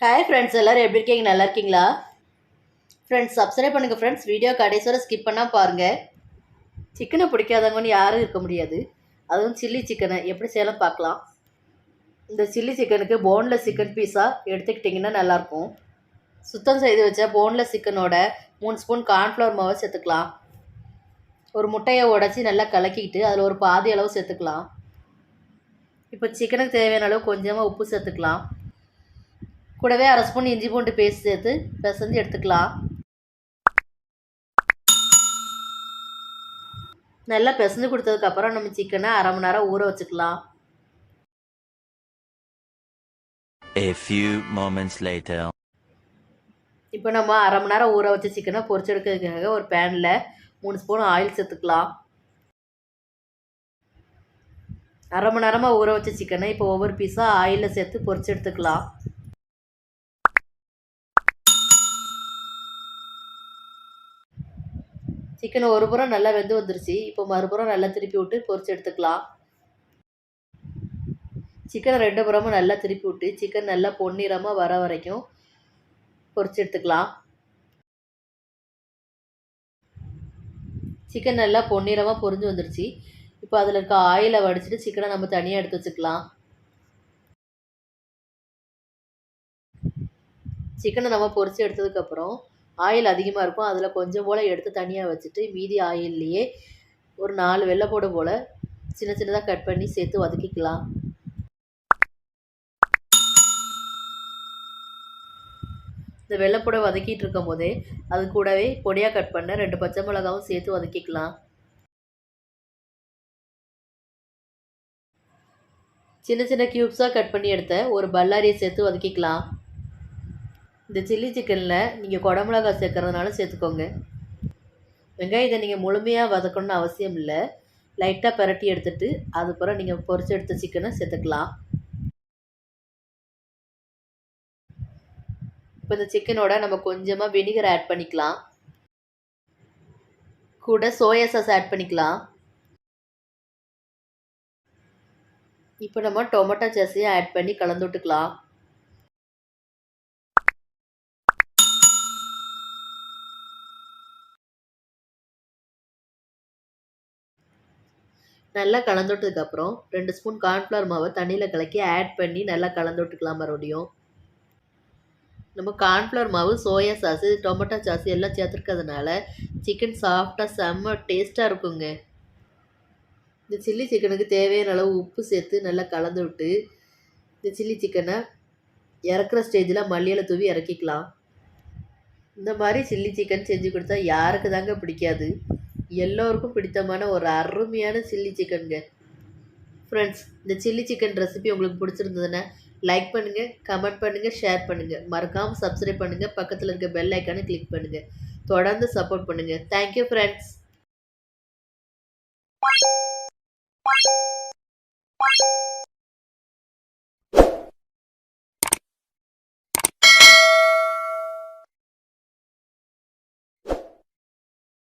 Hi friends, எல்லோரும் எப்படி இருக்கீங்க? நல்லா இருக்கீங்களா? ஃப்ரெண்ட்ஸ், சப்ஸ்கிரைப் பண்ணுங்கள் ஃப்ரெண்ட்ஸ். வீடியோ கடைசி வரை ஸ்கிப் பண்ணால் பாருங்கள். சிக்கனை பிடிக்காதவங்கன்னு யாரும் இருக்க முடியாது. அதுவும் சில்லி சிக்கனை எப்படி செய்யலாம் பார்க்கலாம். இந்த சில்லி சிக்கனுக்கு போன்லெஸ் சிக்கன் பீஸாக எடுத்துக்கிட்டிங்கன்னா நல்லாயிருக்கும். சுத்தம் செய்து வச்ச போன்லெஸ் சிக்கனோட 3 ஸ்பூன் கார்ன்ஃப்ளவர் மாவை சேர்த்துக்கலாம். ஒரு முட்டையை உடச்சி நல்லா கலக்கிக்கிட்டு அதில் ஒரு பாதி அளவு சேர்த்துக்கலாம். இப்போ சிக்கனுக்கு தேவையான அளவு கொஞ்சமாக உப்பு சேர்த்துக்கலாம். கூடவே 1/2 ஸ்பூன் இஞ்சி பூண்டு பேஸ்ட் சேர்த்து பிசைஞ்சு எடுத்துக்கலாம். நல்லா பிசைஞ்சு கொடுத்ததுக்கப்புறம் நம்ம சிக்கனை 1/2 மணி நேரம் ஊற வச்சுக்கலாம். A few moments later. இப்போ நம்ம 1/2 மணி நேரம் ஊற வச்ச சிக்கனை பொரிச்செடுக்கிறதுக்காக ஒரு பேனில் 3 ஸ்பூன் ஆயில் சேர்த்துக்கலாம். 1/2 மணி நேரமாக ஊற வச்ச சிக்கனை இப்போ ஒவ்வொரு பீஸாக ஆயிலில் சேர்த்து பொரிச்சு எடுத்துக்கலாம். சிக்கன் ஒரு புறம் நல்லா வெந்து வந்துருச்சு. இப்போ மறுபுறம் நல்லா திருப்பி விட்டு பொரிச்சு எடுத்துக்கலாம். சிக்கனை 2 புறமும் நல்லா திருப்பி விட்டு சிக்கன் நல்லா பொன்னிறமாக வர வரைக்கும் பொரிச்சு எடுத்துக்கலாம். சிக்கன் நல்லா பொன்னிறமாக பொரிஞ்சு வந்துருச்சு. இப்போ அதில் இருக்க ஆயிலை வடிச்சிட்டு சிக்கனை நம்ம தனியாக எடுத்து வச்சுக்கலாம். சிக்கனை நம்ம பொரிச்சு எடுத்ததுக்கப்புறம் ஆயில் அதிகமாக இருக்கும், அதில் கொஞ்சம் போல் எடுத்து தனியாக வச்சுட்டு மீதி ஆயில்லையே ஒரு 4 வெள்ளைப்பூடு போல் சின்ன சின்னதாக கட் பண்ணி சேர்த்து வதக்கிக்கலாம். இந்த வெள்ளைப்பூடை வதக்கிட்டு இருக்கும் போதே அது கூடவே பொடியாக கட் பண்ண 2 பச்சை மிளகாவும் சேர்த்து வதக்கிக்கலாம். சின்ன சின்ன க்யூப்ஸாக கட் பண்ணி எடுத்த ஒரு பல்லாரியை சேர்த்து வதக்கிக்கலாம். இந்த சில்லி சிக்கனில் நீங்கள் குடமிளகாய் சேர்க்கறதுனால சேர்த்துக்கோங்க. வெங்காயத்தை நீங்கள் முழுமையாக வதக்கணும்னு அவசியம் இல்லை. லைட்டாக பரட்டி எடுத்துகிட்டு அதுக்கப்புறம் நீங்கள் பொரிச்சு எடுத்த சிக்கனை சேர்த்துக்கலாம். இப்போ இந்த சிக்கனோட நம்ம கொஞ்சமாக வினிகர் ஆட் பண்ணிக்கலாம். கூட சோயா சாஸ் ஆட் பண்ணிக்கலாம். இப்போ நம்ம டொமேட்டோ சாஸையும் ஆட் பண்ணி கலந்து விட்டுக்கலாம். நல்லா கலந்து விட்டதுக்கப்புறம் 2 ஸ்பூன் கார்ன்ஃப்ளவர் மாவை தண்ணியில் கலக்கி ஆட் பண்ணி நல்லா கலந்து விட்டுக்கலாம். மறுபடியும் நம்ம கார்ன்ஃப்ளவர் மாவு, சோயா சாஸு, டொமேட்டோ சாஸு எல்லாம் சேர்த்துருக்கிறதுனால சிக்கன் சாஃப்டாக செம்ம டேஸ்ட்டாக இருக்குங்க. இந்த சில்லி சிக்கனுக்கு தேவையான அளவு உப்பு சேர்த்து நல்லா கலந்து விட்டு இந்த சில்லி சிக்கனை இறக்குற ஸ்டேஜில் மல்லியில தூவி இறக்கிக்கலாம். இந்த மாதிரி சில்லி சிக்கன் செஞ்சு கொடுத்தா யாருக்கு தாங்க பிடிக்காது? எல்லோருக்கும் பிடித்தமான ஒரு அருமையான சில்லி சிக்கனுங்க. ஃப்ரெண்ட்ஸ், இந்த சில்லி சிக்கன் ரெசிபி உங்களுக்கு பிடிச்சிருந்ததுன்னா லைக் பண்ணுங்கள், கமெண்ட் பண்ணுங்கள், ஷேர் பண்ணுங்கள். மறக்காமல் சப்ஸ்கிரைப் பண்ணுங்கள். பக்கத்தில் இருக்க பெல் ஐக்கானை கிளிக் பண்ணுங்கள். தொடர்ந்து சப்போர்ட் பண்ணுங்கள். Thank you friends.